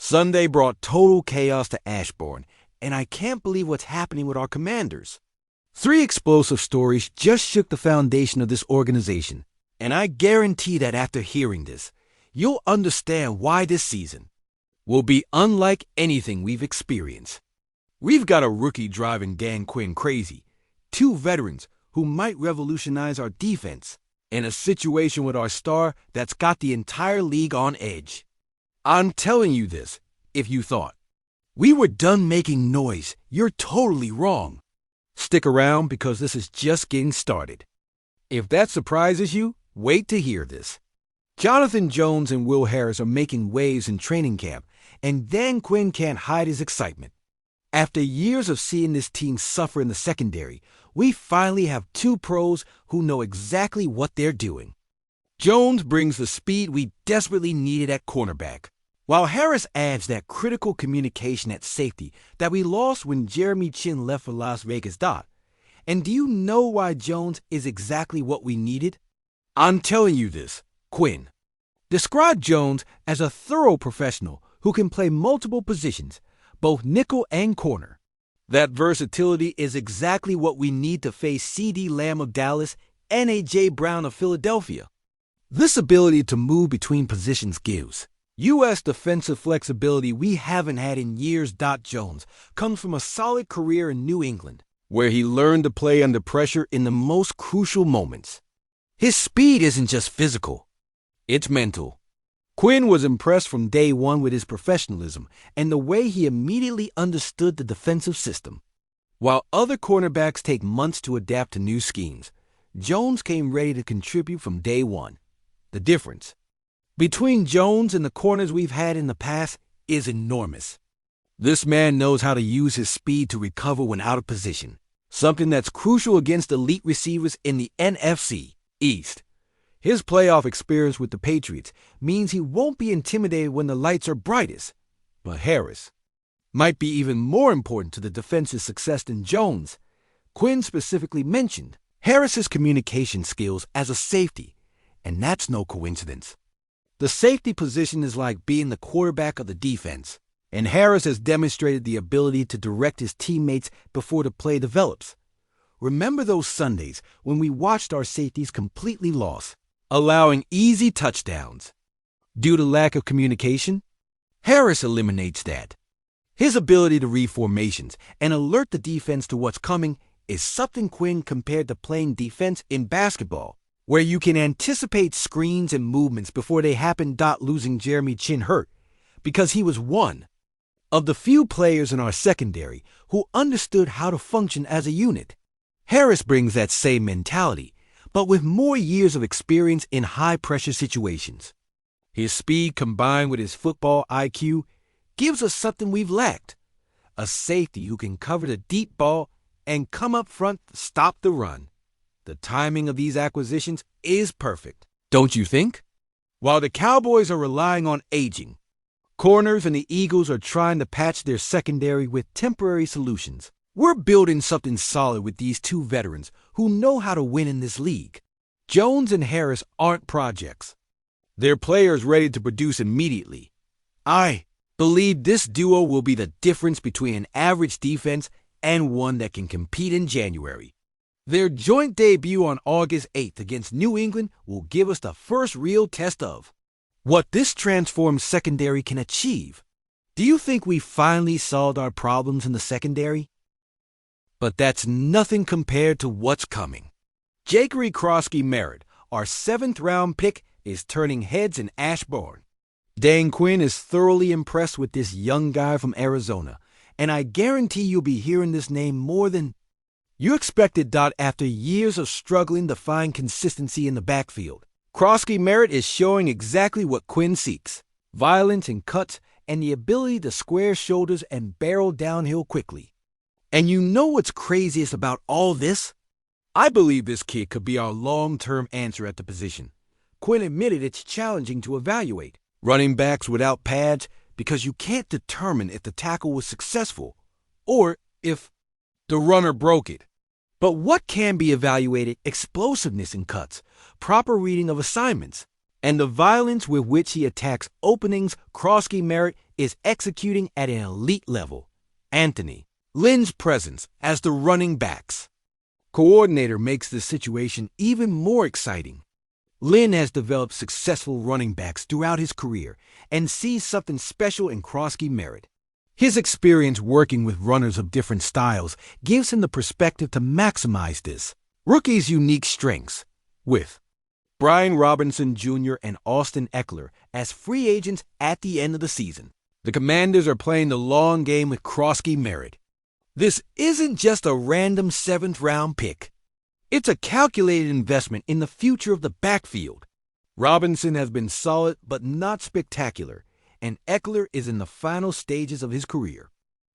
Sunday brought total chaos to Ashbourne, and I can't believe what's happening with our commanders. 3 explosive stories just shook the foundation of this organization, and I guarantee that after hearing this, you'll understand why this season will be unlike anything we've experienced. We've got a rookie driving Dan Quinn crazy, 2 veterans who might revolutionize our defense, and a situation with our star that's got the entire league on edge. I'm telling you this, if you thought we were done making noise, you're totally wrong. Stick around because this is just getting started. If that surprises you, wait to hear this. Jonathan Jones and Will Harris are making waves in training camp, and Dan Quinn can't hide his excitement. After years of seeing this team suffer in the secondary, we finally have 2 pros who know exactly what they're doing. Jones brings the speed we desperately needed at cornerback, while Harris adds that critical communication at safety that we lost when Jeremy Chinn left for Las Vegas. And do you know why Jones is exactly what we needed? I'm telling you this, Quinn. Describe Jones as a thorough professional who can play multiple positions, both nickel and corner. That versatility is exactly what we need to face C.D. Lamb of Dallas and A.J. Brown of Philadelphia. This ability to move between positions gives U.S. defensive flexibility we haven't had in years. Jones comes from a solid career in New England, where he learned to play under pressure in the most crucial moments. His speed isn't just physical, it's mental. Quinn was impressed from day one with his professionalism and the way he immediately understood the defensive system. While other cornerbacks take months to adapt to new schemes, Jones came ready to contribute from day one. The difference between Jones and the corners we've had in the past is enormous. This man knows how to use his speed to recover when out of position, something that's crucial against elite receivers in the NFC East. His playoff experience with the Patriots means he won't be intimidated when the lights are brightest. But Harris might be even more important to the defense's success than Jones. Quinn specifically mentioned Harris's communication skills as a safety, and that's no coincidence. The safety position is like being the quarterback of the defense, and Harris has demonstrated the ability to direct his teammates before the play develops. Remember those Sundays when we watched our safeties completely lost, allowing easy touchdowns due to lack of communication? Harris eliminates that. His ability to read formations and alert the defense to what's coming is something Quinn compared to playing defense in basketball, where you can anticipate screens and movements before they happen. Losing Jeremy Chinn hurt because he was one of the few players in our secondary who understood how to function as a unit. Harris brings that same mentality, but with more years of experience in high-pressure situations. His speed combined with his football IQ gives us something we've lacked: a safety who can cover the deep ball and come up front to stop the run. The timing of these acquisitions is perfect, don't you think? While the Cowboys are relying on aging corners and the Eagles are trying to patch their secondary with temporary solutions, we're building something solid with these 2 veterans who know how to win in this league. Jones and Harris aren't projects. They're players ready to produce immediately. I believe this duo will be the difference between an average defense and one that can compete in January. Their joint debut on August 8th against New England will give us the first real test of what this transformed secondary can achieve. Do you think we finally solved our problems in the secondary? But that's nothing compared to what's coming. Jakery Kroski Merritt, our 7th-round pick, is turning heads in Ashbourne. Dan Quinn is thoroughly impressed with this young guy from Arizona, and I guarantee you'll be hearing this name more than you expected. After years of struggling to find consistency in the backfield, Kroski Merritt is showing exactly what Quinn seeks: violence and cuts and the ability to square shoulders and barrel downhill quickly. And you know what's craziest about all this? I believe this kid could be our long-term answer at the position. Quinn admitted it's challenging to evaluate running backs without pads because you can't determine if the tackle was successful or if the runner broke it. But what can be evaluated: explosiveness in cuts, proper reading of assignments, And the violence with which he attacks openings Kroski Merritt is executing at an elite level. Anthony, Lynn's presence as the running backs coordinator makes this situation even more exciting. Lynn has developed successful running backs throughout his career and sees something special in Kroski Merritt. His experience working with runners of different styles gives him the perspective to maximize this rookie's unique strengths, with Brian Robinson Jr. and Austin Eckler as free agents at the end of the season. The Commanders are playing the long game with Kroski Merritt. This isn't just a random 7th-round pick. It's a calculated investment in the future of the backfield. Robinson has been solid but not spectacular, and Eckler is in the final stages of his career.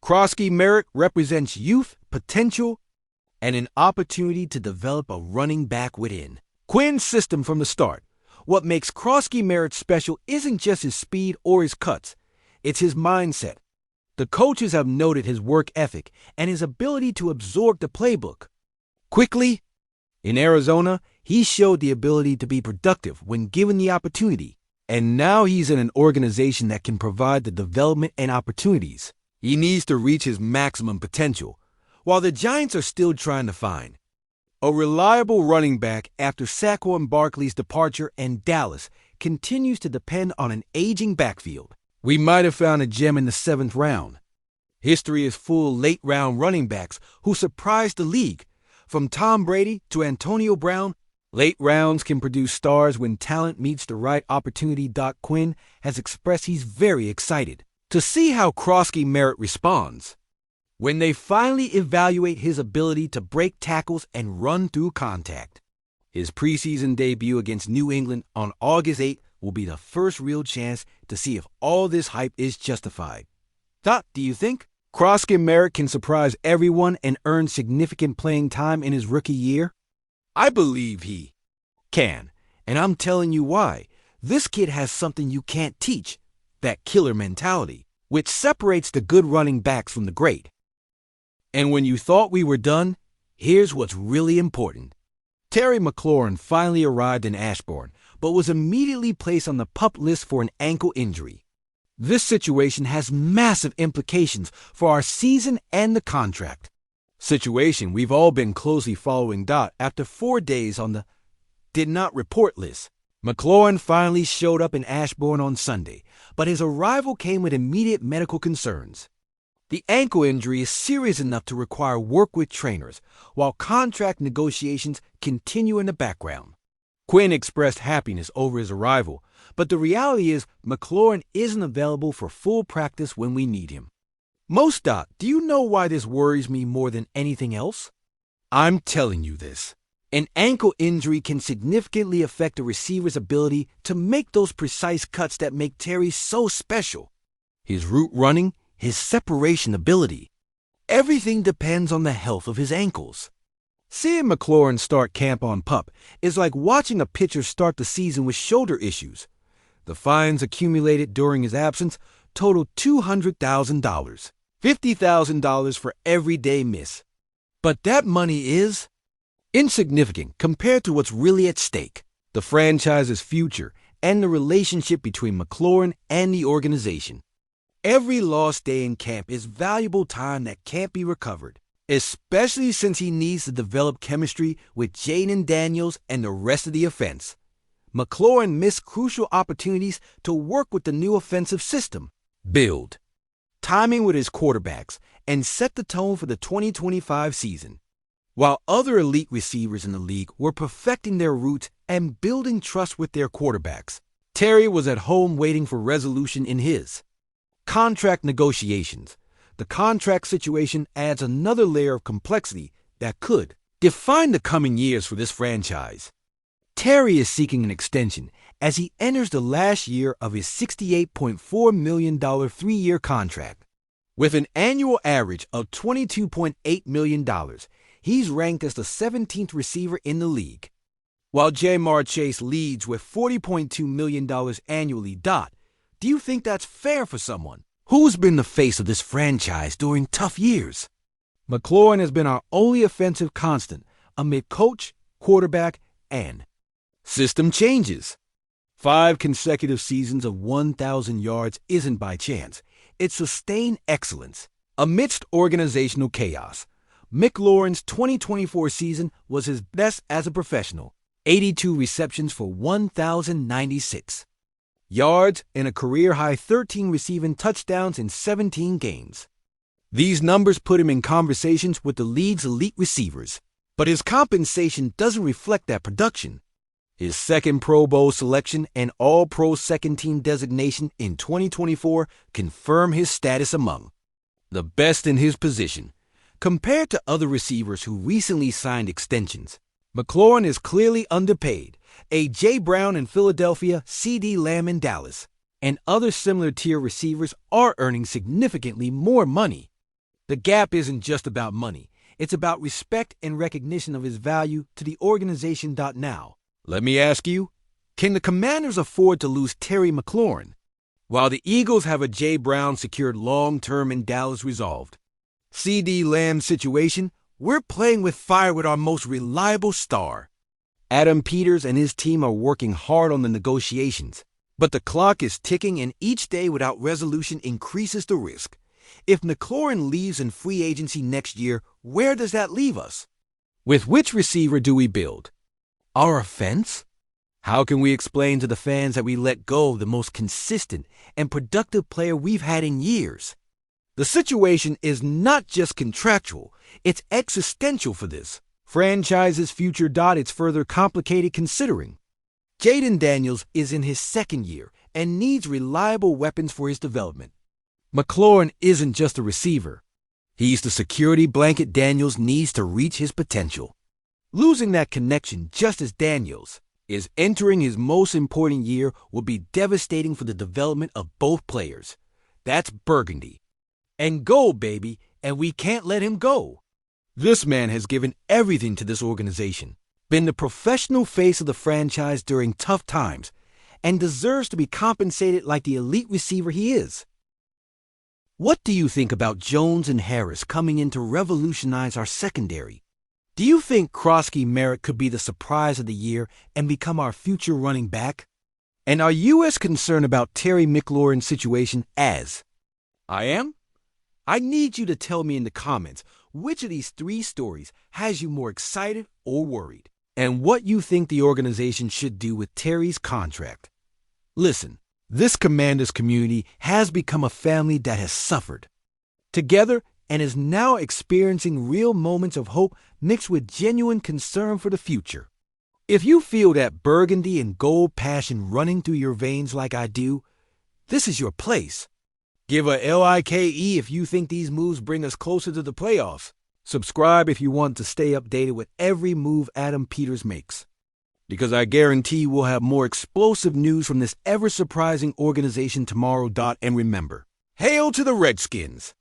Kroski Merritt represents youth, potential, and an opportunity to develop a running back within Quinn's system from the start. What makes Kroski Merritt special isn't just his speed or his cuts, it's his mindset. The coaches have noted his work ethic and his ability to absorb the playbook quickly. In Arizona, he showed the ability to be productive when given the opportunity, and now he's in an organization that can provide the development and opportunities he needs to reach his maximum potential, while the Giants are still trying to find a reliable running back after Saquon Barkley's departure, and Dallas continues to depend on an aging backfield. We might have found a gem in the 7th round. History is full of late-round running backs who surprised the league. From Tom Brady to Antonio Brown, late rounds can produce stars when talent meets the right opportunity. Quinn has expressed he's very excited to see how Kroski Merritt responds when they finally evaluate his ability to break tackles and run through contact. His preseason debut against New England on August 8th will be the first real chance to see if all this hype is justified. Do you think Kroski Merritt can surprise everyone and earn significant playing time in his rookie year? I believe he can, and I'm telling you why. This kid has something you can't teach, that killer mentality, which separates the good running backs from the great. And when you thought we were done, here's what's really important. Terry McLaurin finally arrived in Ashbourne, but was immediately placed on the PUP list for an ankle injury. This situation has massive implications for our season and the contract situation we've all been closely following. After 4 days on the did not report list, McLaurin finally showed up in Ashbourne on Sunday, but his arrival came with immediate medical concerns. The ankle injury is serious enough to require work with trainers, while contract negotiations continue in the background. Quinn expressed happiness over his arrival, but the reality is McLaurin isn't available for full practice when we need him. Do you know why this worries me more than anything else? I'm telling you this. An ankle injury can significantly affect a receiver's ability to make those precise cuts that make Terry so special. His route running, his separation ability. Everything depends on the health of his ankles. Seeing McLaurin start camp on PUP is like watching a pitcher start the season with shoulder issues. The fines accumulated during his absence totaled $200,000, $50,000 for every day miss. But that money is insignificant compared to what's really at stake: the franchise's future and the relationship between McLaurin and the organization. Every lost day in camp is valuable time that can't be recovered, especially since he needs to develop chemistry with Jaden Daniels and the rest of the offense. McLaurin missed crucial opportunities to work with the new offensive system, build timing with his quarterbacks, and set the tone for the 2025 season. While other elite receivers in the league were perfecting their routes and building trust with their quarterbacks, Terry was at home waiting for resolution in his contract negotiations. The contract situation adds another layer of complexity that could define the coming years for this franchise. Terry is seeking an extension as he enters the last year of his $68.4 million 3-year contract. With an annual average of $22.8 million, he's ranked as the 17th receiver in the league. While Jamar Chase leads with $40.2 million annually. Do you think that's fair for someone who's been the face of this franchise during tough years? McLaurin has been our only offensive constant amid coach, quarterback, and system changes. 5 consecutive seasons of 1,000 yards isn't by chance. It's sustained excellence. Amidst organizational chaos, McLaurin's 2024 season was his best as a professional. 82 receptions for 1,096 yards and a career-high 13 receiving touchdowns in 17 games. These numbers put him in conversations with the league's elite receivers, but his compensation doesn't reflect that production. His second Pro Bowl selection and All-Pro second-team designation in 2024 confirm his status among the best in his position. Compared to other receivers who recently signed extensions, McLaurin is clearly underpaid. A.J. Brown in Philadelphia, C.D. Lamb in Dallas, and other similar tier receivers are earning significantly more money. The gap isn't just about money. It's about respect and recognition of his value to the organization. Now, let me ask you, can the Commanders afford to lose Terry McLaurin? While the Eagles have A.J. Brown secured long-term in Dallas resolved, C.D. Lamb's situation, we're playing with fire with our most reliable star. Adam Peters and his team are working hard on the negotiations, but the clock is ticking and each day without resolution increases the risk. If McLaurin leaves in free agency next year, where does that leave us? With which receiver do we build? Our offense? How can we explain to the fans that we let go of the most consistent and productive player we've had in years? The situation is not just contractual, it's existential for this franchise's future. It's further complicated considering Jaden Daniels is in his second year and needs reliable weapons for his development. McLaurin isn't just a receiver. He's the security blanket Daniels needs to reach his potential. Losing that connection just as Daniels is entering his most important year will be devastating for the development of both players. That's burgundy and gold, baby, and we can't let him go. This man has given everything to this organization, been the professional face of the franchise during tough times, and deserves to be compensated like the elite receiver he is. What do you think about Jones and Harris coming in to revolutionize our secondary? Do you think Kroski Merritt could be the surprise of the year and become our future running back? And are you as concerned about Terry McLaurin's situation as I am? I need you to tell me in the comments which of these 3 stories has you more excited or worried, and what you think the organization should do with Terry's contract. Listen, this Commanders community has become a family that has suffered together and is now experiencing real moments of hope mixed with genuine concern for the future. If you feel that burgundy and gold passion running through your veins like I do, this is your place. Give a like if you think these moves bring us closer to the playoffs. Subscribe if you want to stay updated with every move Adam Peters makes, because I guarantee we'll have more explosive news from this ever-surprising organization tomorrow. And remember, hail to the Redskins!